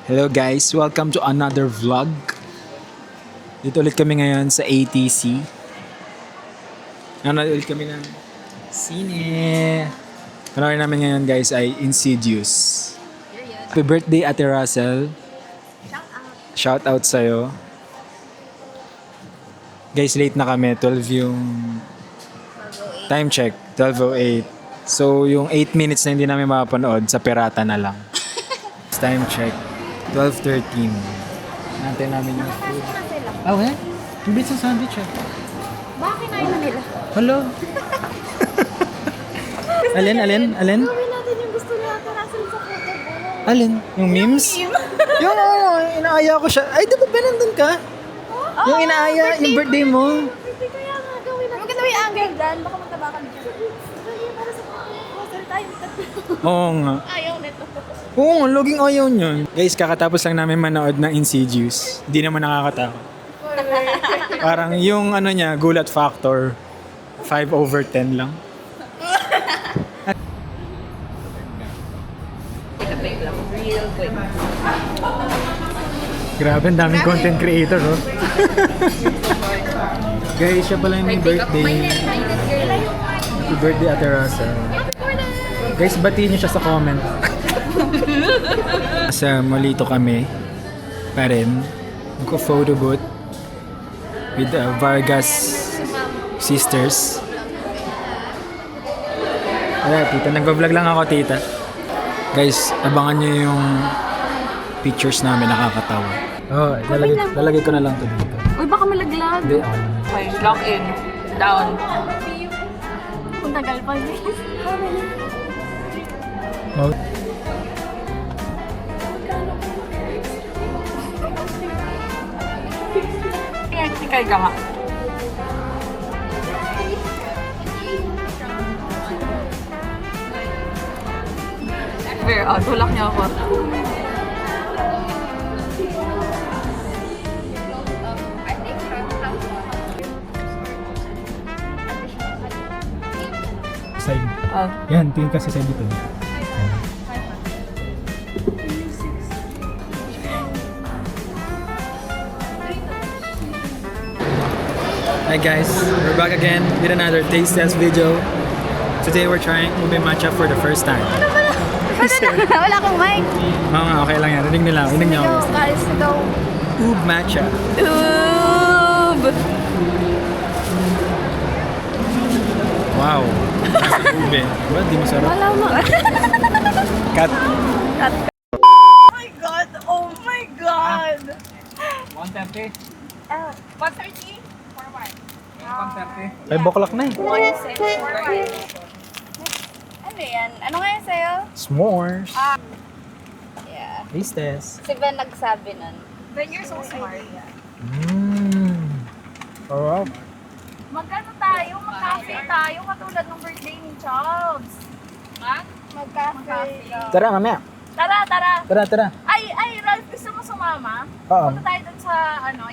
Hello guys, welcome to another vlog. Dito ulit kami ngayon sa ATC. Nanonood ulit kami ng sine. Panoorin namin ngayon guys ay Insidious. Happy birthday Ate Russell. Shout out sa'yo. Guys, late na kami. 12 yung time check. 12:08. So yung 8 minutes na hindi namin mapapanood sa pirata na lang. Time check. 12:13. Nantay namin yung food. Ah, we? Yung bits ng sandwich eh. Bakit kinain na nila? Hello? Alin? Gawin natin yung gusto ni Ate Russell sa photo mo. Alin? Yung memes? Yung inaaya ko siya. Ay, di ba ba nandun ka? Yung inaaya, yung birthday mo. Hindi kaya nga gawin natin. Maganda yung angle dyan. Baka magtabakan dyan. Para sa poster tayo. Oo nga. Ayaw nito. Oo nga, loging ayaw niyan. Guys, kakatapos lang namin manood ng Insidious. Hindi naman nakakatakot. Parang yung ano niya, gulat factor, 5/10 lang. Real quick. Grabe, ang daming content creator, oh. Guys, siya pala yung birthday. Happy birthday, Ate Russell. Guys, batiin niyo siya sa comment. Sa Molito kami pa rin. Magko-photo booth with Vargas sisters. Wala, tita. Nag-vlog lang ako, tita. Guys, abangan niyo yung pictures namin, nakakatawa. Oh, lalagay ko na lang to dito. Uy, baka malaglag. Hindi, ako. Okay, lock in. Down. Kung tagal pa. Oh. Ikay ka nga. Bear, tulak niyo ako. Side. Oh. Yan, tingin kasi side dito. Hi guys, we're back again with another taste test video. Today we're trying ube matcha for the first time. Wala akong mic. Mga okay lang yan, rinig nila, rinig niyo Go, ako. guys. Go. Ube matcha. Oob! Wow. Ube. Diba? Di masarap. Wala mo. Cut. Oh my God! Oh my God! 130. 130? Forward. 130. 5 o'clock na eh. Ano yan? Ano nga yan sa'yo? S'mores. Yeah. Taste test. Si Ben nagsabi nun. Then you're so smart. Alright. Magkano tayo? Mag-cafe tayo katulad ng birthday ni Chubbs. Ha? Mag-cafe. Tara, mamaya. Tara. Tara. Ay, Ralph, gusto mo sumama? Oo. Punta tayo dun sa,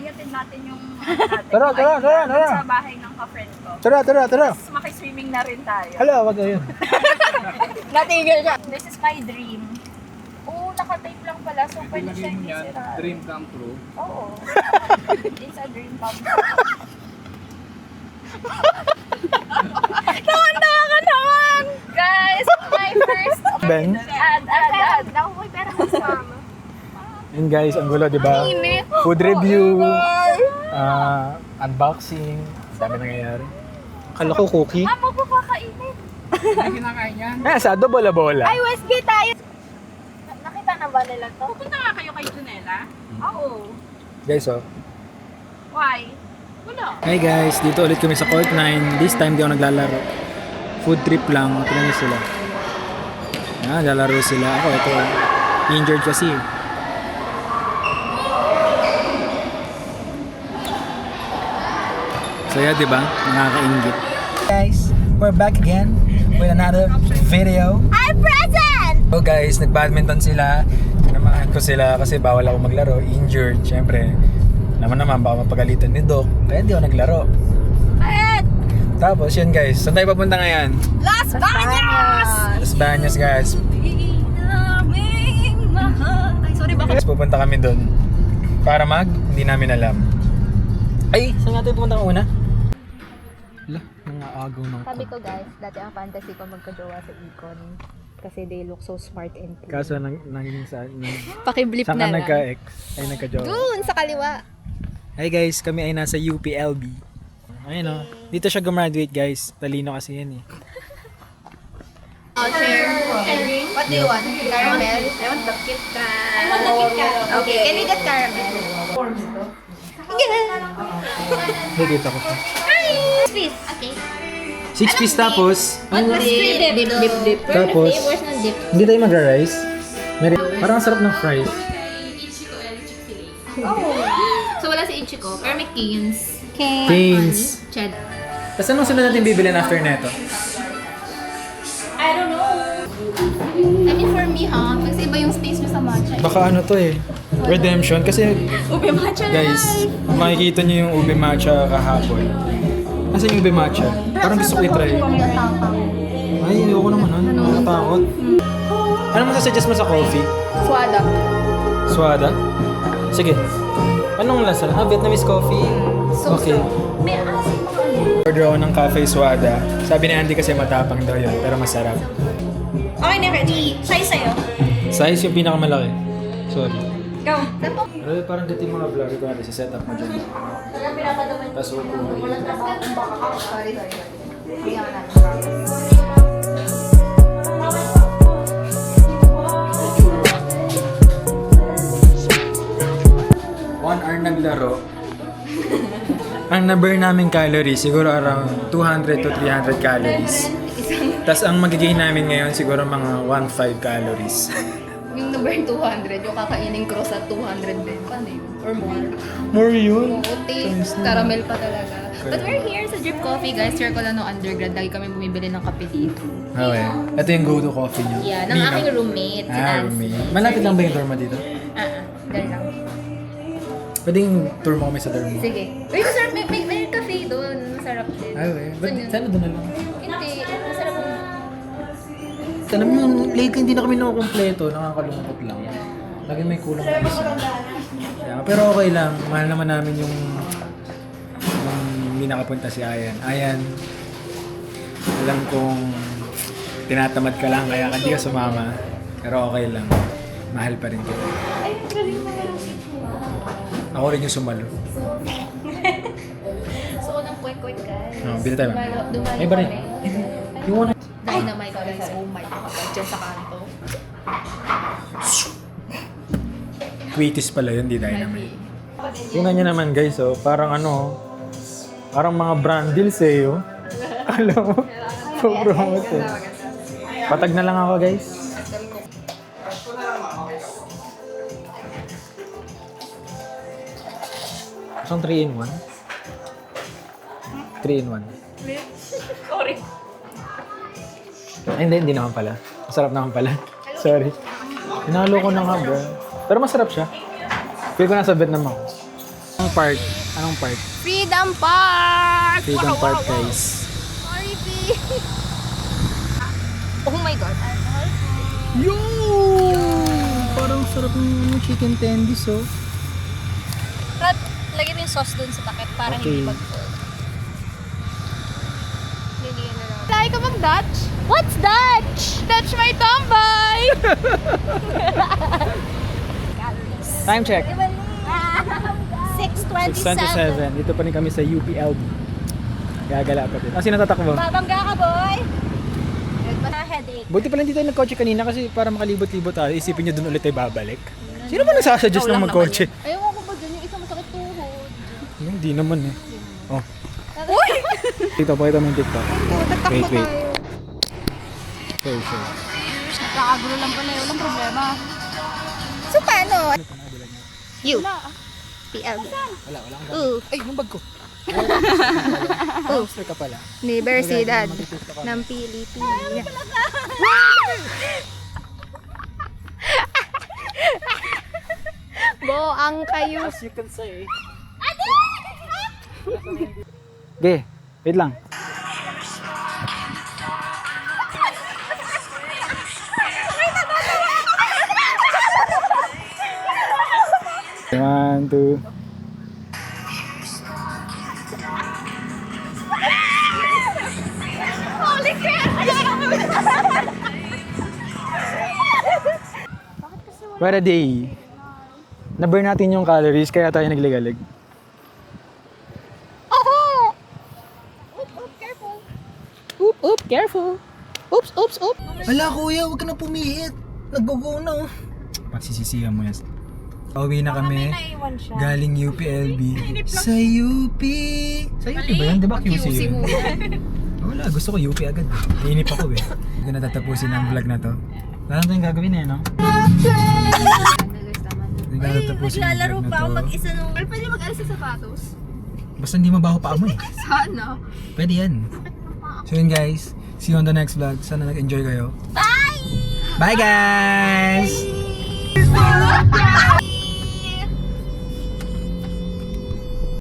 ihatid natin yung, natin. Tara. Dun sa bahay ng ka-friend ko. Tara. Tapos makiswimming na rin tayo. Hello, wag yun. Natigil siya. This is my dream. Oo, naka-tape lang pala. So, pwede siya hindi sira. Dream come true. Oo. It's a dream come true. Tawa ka naman! Guys, my first... Ben? Add. Ako ko'y pera ko sa mama. Yun guys, ang gulo, di ba? Init. Food review, unboxing, dami nangyayari. Akala ko cookie. Amo po kakainin. Hindi kinakain yan. Asado, bola-bola. Ay, Westgate tayo. Nakita na ba nila to? Pupunta nga kayo kay Junella? Oo. Guys, oh. Why? Wala. Hi guys, dito ulit kami sa Court 9. This time di ako naglalaro. Food trip lang. Tingnan niyo sila. Lalaro sila. Ako, ito. Injured kasi. So yeah, di ba? Nakakaingit. Guys, we're back again with another video. I'm present! So guys, nag-badminton sila. Namahan ko sila kasi bawal ako maglaro. Injured, syempre. Naman baka mapagalitan ni Doc. Kaya di ako naglaro. Tapos yun guys, saan tayo papunta ngayon? Las Bañas! Las Bañas guys. Ay, sorry, baka Guys, pupunta kami doon. Para hindi namin alam. Ay, saan natin pupunta una? Wala, mga agaw ng Sabi ko guys, dati ang fantasy ko magka-jowa sa Econ. Kasi they look so smart and cool. Kaso naging Pakiblip saan na ka lang. nagka-ex? Ay, nagka-jowa. Doon, sa kaliwa. Hi guys, kami ay nasa UPLB. Ayun o, dito siya gumraduate guys. Talino kasi yan eh. What do you want? Caramel? I want the Kit Kat. I want the Kit Kat. Okay, can we get caramel? Dito ko siya. Please. Okay. 6 piece tapos, Dip. Tapos, Flavors ng dip. hindi tayo magra-rice. Parang sarap ng fries. So wala si Ichiko, pero may Cane's. Cane's. Cheddar. Tapos anong sunod natin bibilin after neto? I don't know. I mean for me kasi iba yung taste mo sa matcha. Baka ano to eh, redemption. Kasi Ube matcha na guys, makikita niyo yung ube matcha kahapon. Nasaan yung ube matcha? Parang gusto ko i-try. Ay, ayoko naman nun. Nakatakot. Ano mo suggest mo sa coffee? Swada. Swada? Sige. Anong lasa? Vietnamese coffee? Okay. May asin mga Order ako ng cafe swada. Sabi ni Andy kasi matapang daw yun, pero masarap. Okay na, ready. Size sa'yo. Size yung pinakamalaki. Sorry. Go. Pero parang dito yung mga vlog ko sa setup mo dyan. Tapos upo. Sorry. One hour naglaro. Ang na-burn namin calories, siguro around 200 to 300 calories. Tapos ang magigain namin ngayon, siguro mga 1.5 calories. Yung number 200, yung kakaining cross at 200 din. Paano yun? Or more. More yun? Taste, caramel pa talaga. But we're here sa Drip Coffee, guys. Share ko lang nung undergrad. Lagi kami bumibili ng kape dito. Okay. Ito yung go-to coffee niyo. Yeah, ng Nino. aking roommate, si Nancy. Roommate. Malapit lang ba yung dorm mo dito? Dahil lang. Pwedeng tour mo kami sa dorm mo. Sige. Uy, masarap. May cafe doon. Masarap din. Okay. But Saan yun? sana doon na lang. Hindi. Masarap din. Alam mo, lately hindi na kami nakakompleto. Nakakalungkot lang. Lagi may kulang na isa. Yeah, pero okay lang. Mahal naman namin yung hindi nakapunta si Ayan. Ayan, alam kong tinatamad ka lang kaya hindi ka sumama. Pero okay lang. Mahal pa rin kita. Ako rin yung sumalo. So, unang kwek-kwek, guys. Bili tayo. Dumalo May ba rin? kami. You wanna... Dynamite, guys. Oh my God. Diyan sa kanto. Tweeties pala yun, di dynamite. Tingnan nyo naman guys, oh. Parang ano, parang mga brand deals eh, oh. Alam mo, po-promote eh. Patag na lang ako guys. Isang 3-in-1? 3-in-1. Sorry. Ay, hindi naman pala. Masarap naman pala. Sorry. Hinalo ko na nga bro. Pero masarap siya. Feel ko nasa Vietnam ako. Anong park? Anong park? Freedom Park! Freedom Park guys. Sorry, B. Oh my God. Yo! Parang sarap ng chicken tendies oh. Rod, lagyan mo yung sauce dun sa takip para Okay. hindi mag-fall. Lagi ka bang Dutch? What's Dutch? Dutch my tambay! Time check. 6:27. 6:27. Dito pa rin kami sa UPLB. Gagala pa din. Sino tatakbo? Babangga ka, boy! Headache. Buti pala hindi tayo nagkotse kanina kasi para makalibot-libot tayo. Isipin nyo doon ulit tayo babalik. Sino ba nagsasuggest ng magkotse? Ayaw ko ba dun yung isang masakit tuhod? Hindi naman eh. Oh. Dito po ito may TikTok. Wait. Sure. Nakakagulo lang pala yun. Walang problema. So, paano? You. PL. Wala kang Ooh. Ay, yung bag ko. Hamster ka pala. Universidad ng Pilipinas. Boang kayo. As you can say. Okay, wait lang. 1, 2. Holy crap! What a day. Na-burn natin yung calories kaya tayo nagligalig. Oop, careful. Oops. Ala kuya, huwag ka na pumihit. Nagbugo na oh. Pagsisisihan mo yan. Pauwi na kami. Galing UPLB. Sa UP. Sa UP ba yan? Di ba QC yun? Wala, gusto ko UP agad. Inip ako eh. Hindi ko natatapusin ang vlog na to. Wala na tayong gagawin eh, no? Hindi ko natatapusin ang vlog na to. mag-isa nung... Pero pwede mag-alis sa sapatos. Basta hindi mabaho pa mo eh. Sana. Pwede yan. So yun guys, see you on the next vlog. Sana nag-enjoy kayo. Bye! Bye guys!